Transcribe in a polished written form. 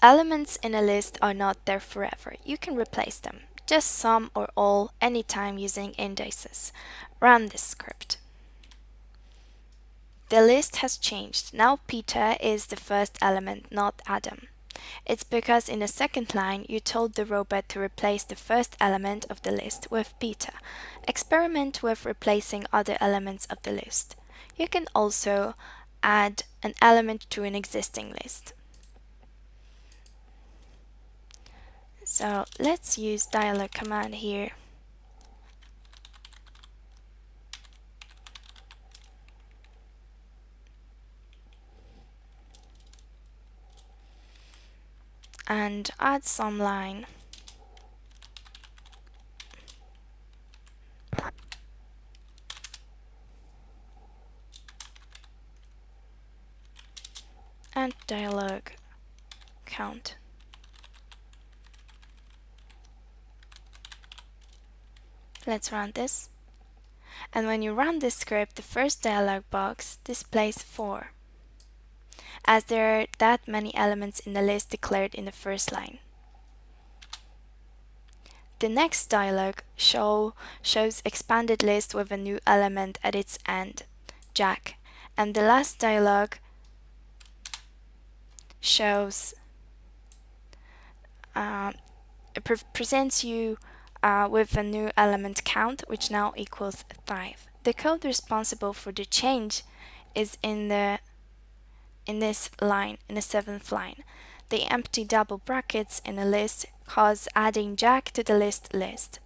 Elements in a list are not there forever. You can replace them, just some or all, anytime using indices. Run this script. The list has changed. Now Peter is the first element, not Adam. It's because in the second line you told the robot to replace the first element of the list with Peter. Experiment with replacing other elements of the list. You can also add an element to an existing list. So let's use dialog command here. And add some line. And dialog count. Let's run this. And when you run this script, the first dialog box displays 4, as there are that many elements in the list declared in the first line. The next dialog shows expanded list with a new element at its end, Jack. And the last dialog shows presents you with a new element count, which now equals 5. The code responsible for the change is in this line, in the 7th line. The empty double brackets in a list cause adding Jack to the list.